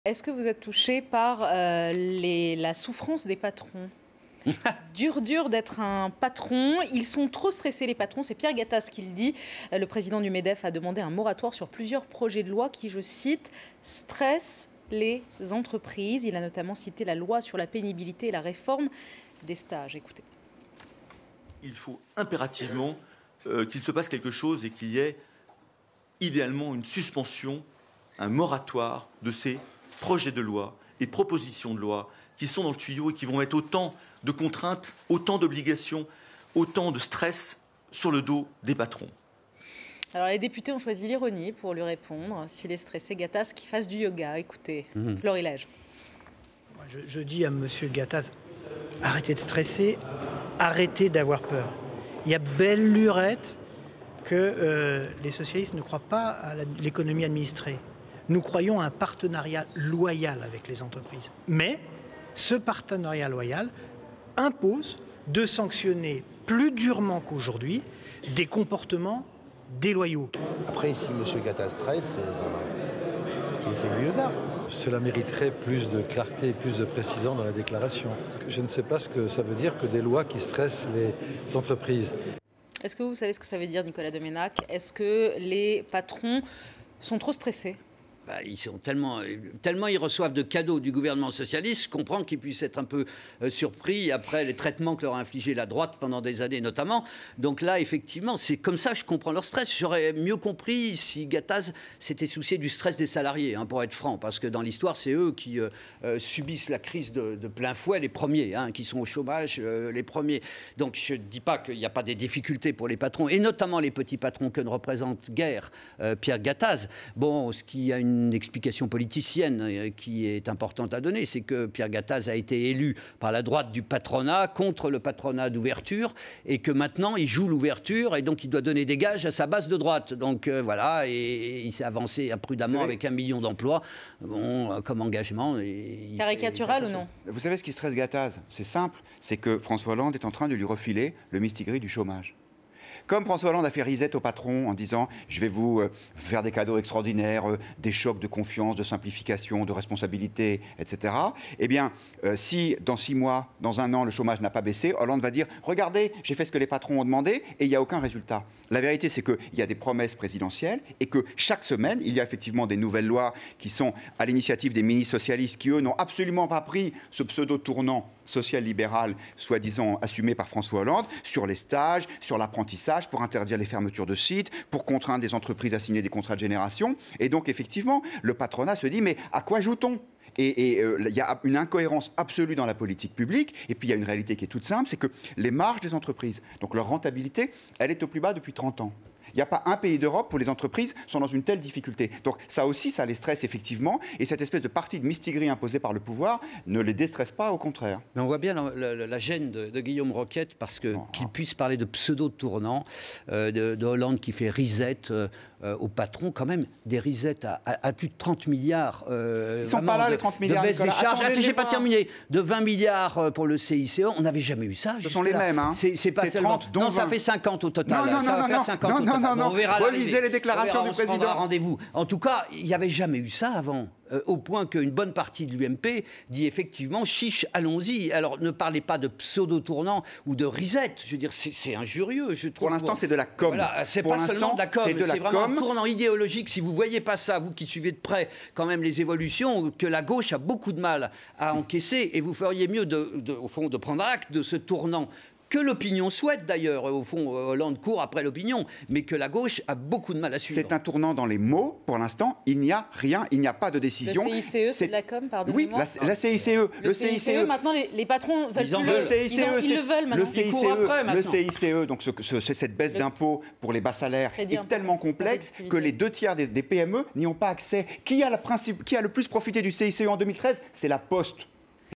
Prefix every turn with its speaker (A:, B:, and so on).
A: Est-ce que vous êtes touché par la souffrance des patrons? Dur d'être un patron. Ils sont trop stressés, les patrons. C'est Pierre Gattaz qui le dit. Le président du MEDEF a demandé un moratoire sur plusieurs projets de loi qui, je cite, stressent les entreprises. Il a notamment cité la loi sur la pénibilité et la réforme des stages. Écoutez.
B: Il faut impérativement qu'il se passe quelque chose et qu'il y ait idéalement une suspension, un moratoire de ces projets de loi et propositions de loi qui sont dans le tuyau et qui vont mettre autant de contraintes, autant d'obligations, autant de stress sur le dos des patrons.
A: Alors les députés ont choisi l'ironie pour lui répondre. S'il est stressé, Gattaz qu'il fasse du yoga. Écoutez, Florilège.
C: Je dis à M. Gattaz, arrêtez de stresser, arrêtez d'avoir peur. Il y a belle lurette que les socialistes ne croient pas à l'économie administrée. Nous croyons à un partenariat loyal avec les entreprises. Mais ce partenariat loyal impose de sanctionner plus durement qu'aujourd'hui des comportements déloyaux.
D: Après, si M. Gattaz stresse, qu'il essaie du yoga.
E: Cela mériterait plus de clarté et plus de précision dans la déclaration. Je ne sais pas ce que ça veut dire que des lois qui stressent les entreprises.
A: Est-ce que vous savez ce que ça veut dire, Nicolas Domenach? Est-ce que les patrons sont trop stressés?
F: Ils sont tellement ils reçoivent de cadeaux du gouvernement socialiste, je comprends qu'ils puissent être un peu surpris après les traitements que leur a infligé la droite pendant des années notamment. Donc là, effectivement, c'est comme ça que je comprends leur stress. J'aurais mieux compris si Gattaz s'était soucié du stress des salariés, pour être franc, parce que dans l'histoire, c'est eux qui subissent la crise de plein fouet, les premiers, qui sont au chômage, les premiers. Donc je ne dis pas qu'il n'y a pas des difficultés pour les patrons, et notamment les petits patrons que ne représente guère Pierre Gattaz. Bon, ce qui a une explication politicienne qui est importante à donner, c'est que Pierre Gattaz a été élu par la droite du patronat contre le patronat d'ouverture et que maintenant il joue l'ouverture et donc il doit donner des gages à sa base de droite. Donc voilà, et il s'est avancé imprudemment avec 1 million d'emplois comme engagement.
A: Caricatural ou non?
G: Vous savez ce qui stresse Gattaz? C'est simple, c'est que François Hollande est en train de lui refiler le mistigris du chômage. Comme François Hollande a fait risette au patron en disant « je vais vous faire des cadeaux extraordinaires, des chocs de confiance, de simplification, de responsabilité, etc. » Eh bien, si dans 6 mois, dans 1 an, le chômage n'a pas baissé, Hollande va dire « regardez, j'ai fait ce que les patrons ont demandé et il n'y a aucun résultat. » La vérité, c'est qu'il y a des promesses présidentielles et que chaque semaine, il y a effectivement des nouvelles lois qui sont à l'initiative des ministres socialistes qui, eux, n'ont absolument pas pris ce pseudo-tournant social-libéral, soi-disant assumé par François Hollande, sur les stages, sur l'apprentissage, pour interdire les fermetures de sites, pour contraindre les entreprises à signer des contrats de génération. Et donc, effectivement, le patronat se dit, mais à quoi joue-t-on ? Et il y a une incohérence absolue dans la politique publique. Et puis, il y a une réalité qui est toute simple, c'est que les marges des entreprises, donc leur rentabilité, elle est au plus bas depuis 30 ans. Il n'y a pas un pays d'Europe où les entreprises sont dans une telle difficulté. Donc ça aussi, ça les stresse effectivement. Et cette espèce de partie de mistigris imposée par le pouvoir ne les déstresse pas, au contraire.
F: Mais on voit bien la gêne de Guillaume Roquette parce qu'il puisse parler de pseudo-tournant, de Hollande qui fait risette au patron, quand même, des risettes à plus de 30 milliards.
G: Ils ne sont pas là, les 30 milliards.
F: De baisse des charges. Attendez, j'ai pas terminé. De 20 milliards pour le CICE. On n'avait jamais eu ça.
G: Ce sont les mêmes.
F: C'est pas seulement 30, non, 20. Ça fait 50 au total.
G: Non, relisez les déclarations du président.
F: Rendez-vous. En tout cas, il n'y avait jamais eu ça avant. Au point qu'une bonne partie de l'UMP dit effectivement chiche, allons-y. Alors ne parlez pas de pseudo-tournant ou de risette. Je veux dire, c'est injurieux, je trouve.
G: Pour l'instant, c'est de la com.
F: Voilà, c'est pas seulement de la com, c'est vraiment un tournant idéologique. Si vous ne voyez pas ça, vous qui suivez de près quand même les évolutions, que la gauche a beaucoup de mal à encaisser, et vous feriez mieux, au fond, de prendre acte de ce tournant que l'opinion souhaite d'ailleurs. Au fond, Hollande court après l'opinion, mais que la gauche a beaucoup de mal à suivre.
G: C'est un tournant dans les mots. Pour l'instant, il n'y a rien, il n'y a pas de décision.
A: Le CICE, c'est de la com, pardonnez-moi.
G: Oui, la CICE.
A: Le CICE, maintenant, les patrons veulent plus ils le veulent maintenant.
G: Le CICE, donc cette baisse d'impôt pour les bas salaires, est tellement complexe que les 2 tiers des PME n'y ont pas accès. Qui a le plus profité du CICE en 2013 ? C'est la Poste.